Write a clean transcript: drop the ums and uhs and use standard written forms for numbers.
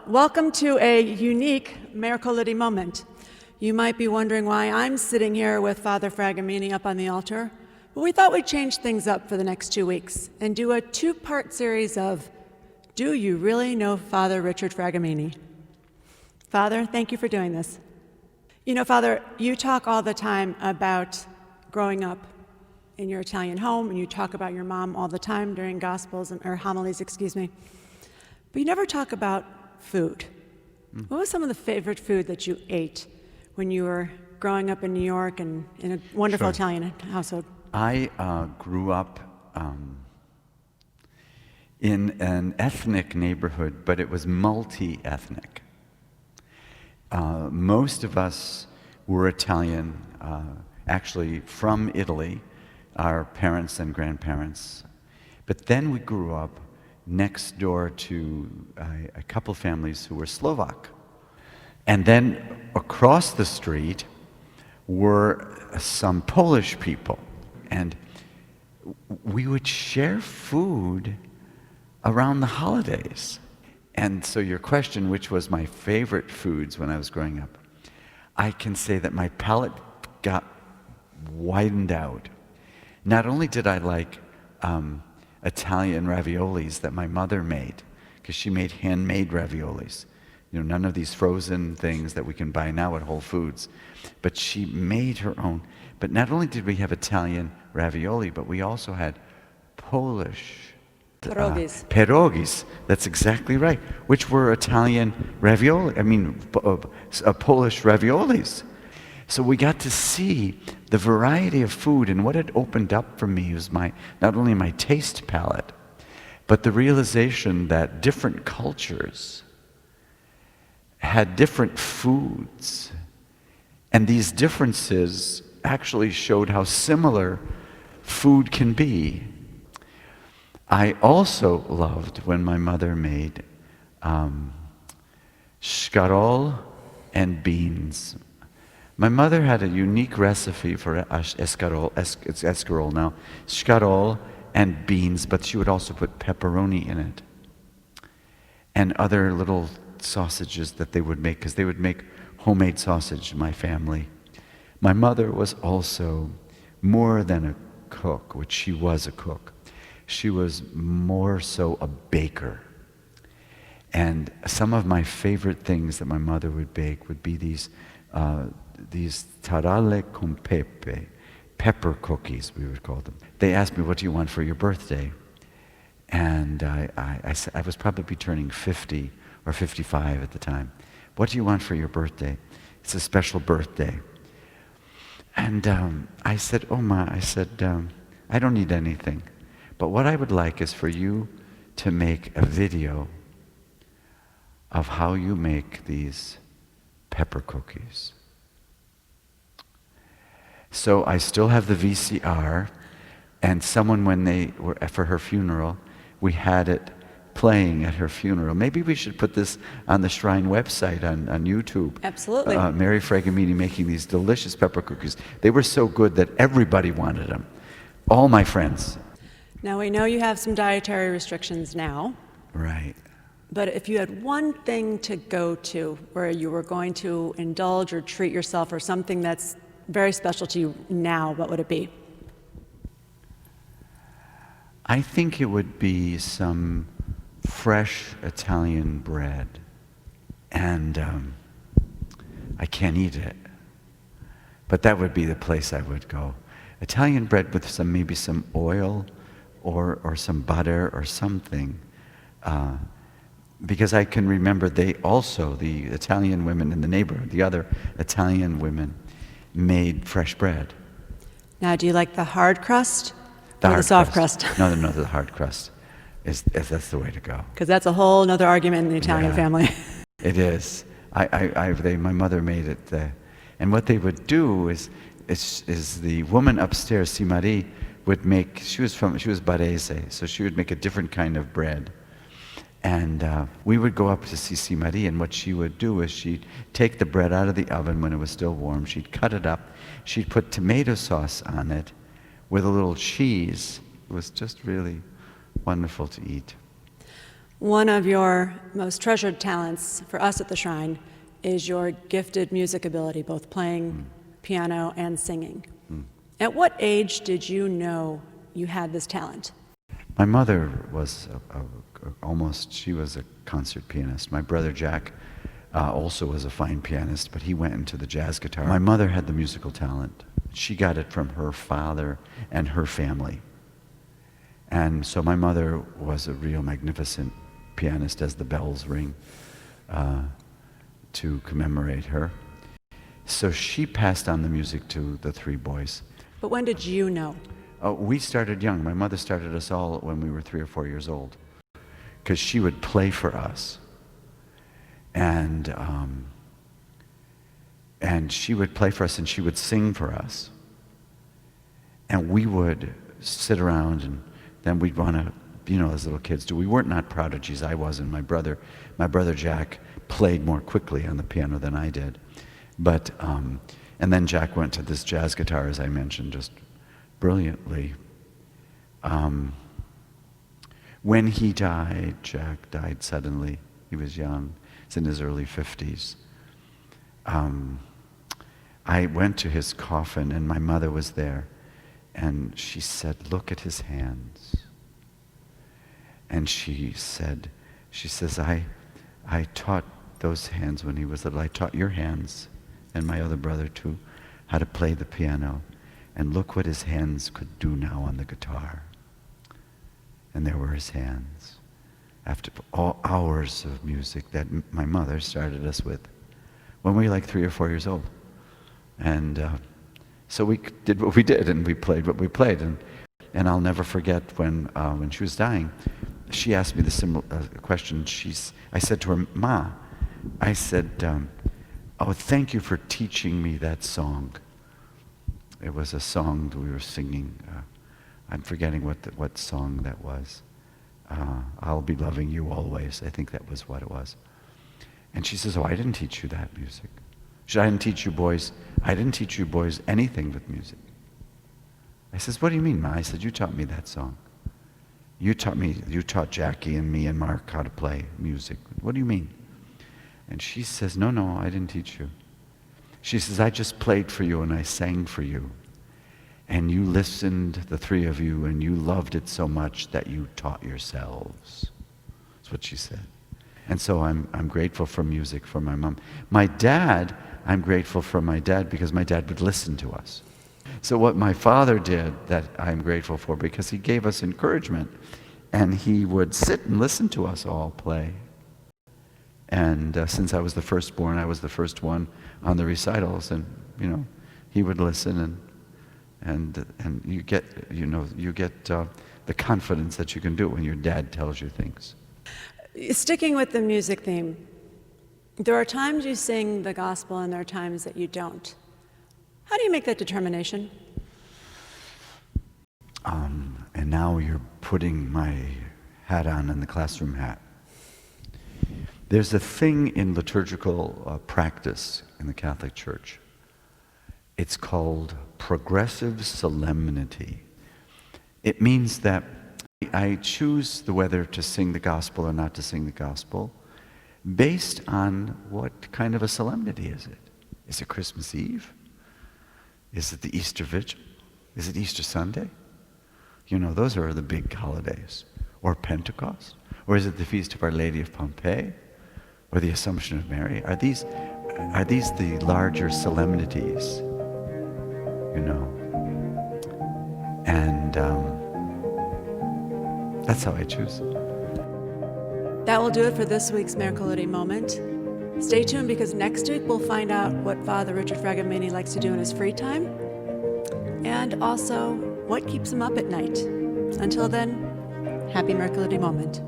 welcome to a unique Mercoledi Moment. You might be wondering why I'm sitting here with Father Fragomeni up on the altar, but we thought we'd change things up for the next 2 weeks and do a two-part series of Do You Really Know Father Richard Fragomeni? Father, thank you for doing this. You know, Father, you talk all the time about growing up in your Italian home, and you talk about your mom all the time during Gospels or homilies, but you never talk about food. What was some of the favorite food that you ate when you were growing up in New York and in a wonderful Italian household? I grew up in an ethnic neighborhood, but it was multi-ethnic. Most of us were Italian, actually from Italy, our parents and grandparents. But then we grew up next door to a couple families who were Slovak. And then across the street were some Polish people. And we would share food around the holidays. And so your question, which was my favorite foods when I was growing up, I can say that my palate got widened out. Not only did I like Italian raviolis that my mother made, because she made handmade raviolis. You know, none of these frozen things that we can buy now at Whole Foods. But she made her own. But not only did we have Italian ravioli, but we also had Polish Pierogis. Pierogis, that's exactly right, which were Italian ravioli, Polish raviolis. So we got to see the variety of food, and what it opened up for me was not only my taste palette, but the realization that different cultures had different foods, and these differences actually showed how similar food can be. I also loved when my mother made scarol and beans. My mother had a unique recipe for escarol now, scarol and beans, but she would also put pepperoni in it and other little sausages that they would make, because they would make homemade sausage in my family. My mother was also more than a cook, which she was a cook. She was more so a baker. And some of my favorite things that my mother would bake would be these tarale con pepe, pepper cookies, we would call them. They asked me, what do you want for your birthday? And I was probably turning 50 or 55 at the time. What do you want for your birthday? It's a special birthday. And I said, I don't need anything. But what I would like is for you to make a video of how you make these pepper cookies. So I still have the VCR, and someone, when they were for her funeral, we had it playing at her funeral. Maybe we should put this on the Shrine website on YouTube. Absolutely. Mary Fragomeni making these delicious pepper cookies. They were so good that everybody wanted them. All my friends. Now, we know you have some dietary restrictions now. Right. But if you had one thing to go to where you were going to indulge or treat yourself or something that's very special to you now, what would it be? I think it would be some fresh Italian bread. And I can't eat it. But that would be the place I would go. Italian bread with maybe some oil or some butter or something. Because I can remember the Italian women in the neighborhood, the other Italian women, made fresh bread. Now, do you like the hard crust or the soft crust? No, the hard crust. That's the way to go. Because that's a whole other argument in the Italian family. It is. My mother made it. And what they would do is the woman upstairs, Si Marie, would make, she was Barese, so she would make a different kind of bread. And we would go up to see Si Marie, and what she would do is she'd take the bread out of the oven when it was still warm, she'd cut it up, she'd put tomato sauce on it with a little cheese. It was just really wonderful to eat. One of your most treasured talents for us at the Shrine is your gifted music ability, both playing piano and singing. At what age did you know you had this talent? My mother was she was a concert pianist. My brother Jack also was a fine pianist, but he went into the jazz guitar. My mother had the musical talent. She got it from her father and her family. And so my mother was a real magnificent pianist as the bells ring to commemorate her. So she passed on the music to the three boys. But when did you know? We started young. My mother started us all when we were 3 or 4 years old, because she would play for us. And she would play for us and she would sing for us. And we would sit around and then we'd want to, as little kids do. We weren't not prodigies. I wasn't. My brother Jack played more quickly on the piano than I did. But, and then Jack went to this jazz guitar, as I mentioned, just brilliantly. When he died, Jack died suddenly. He was young. He's in his early 50s. I went to his coffin and my mother was there. And she said, "Look at his hands." And she says, I taught those hands when he was little. I taught your hands and my other brother too how to play the piano. And look what his hands could do now on the guitar. And there were his hands. After all hours of music that my mother started us with when we were like 3 or 4 years old. And so we did what we did, and we played what we played. And I'll never forget when she was dying, she asked me the similar question. I said to her, "Ma," I said, "oh, thank you for teaching me that song." It was a song that we were singing. I'm forgetting what song that was. "I'll be loving you always." I think that was what it was. And she says, "Oh, I didn't teach you that music. I didn't teach you boys. I didn't teach you boys anything with music." I says, "What do you mean, Ma?" I said, "You taught me that song. You taught Jackie and me and Mark how to play music. What do you mean?" And she says, No, I didn't teach you." She says, "I just played for you and I sang for you. And you listened, the three of you, and you loved it so much that you taught yourselves." That's what she said. And so I'm grateful for music for my mom. My dad, I'm grateful for my dad because my dad would listen to us. So what my father did that I'm grateful for, because he gave us encouragement and he would sit and listen to us all play. And since I was the firstborn, I was the first one on the recitals, and he would listen, and you get the confidence that you can do it when your dad tells you things. Sticking with the music theme, there are times you sing the gospel and there are times that you don't. How do you make that determination? And now you're putting my hat on in the classroom hat. There's a thing in liturgical practice in the Catholic Church. It's called progressive solemnity. It means that I choose whether to sing the gospel or not to sing the gospel based on what kind of a solemnity is it. Is it Christmas Eve? Is it the Easter Vigil? Is it Easter Sunday? Those are the big holidays. Or Pentecost? Or is it the Feast of Our Lady of Pompeii? Or the Assumption of Mary? Are these the larger solemnities? And that's how I choose. That will do it for this week's Mercoledi Moment. Stay tuned, because next week we'll find out what Father Richard Fragomeni likes to do in his free time, and also what keeps him up at night. Until then, happy Mercoledi Moment.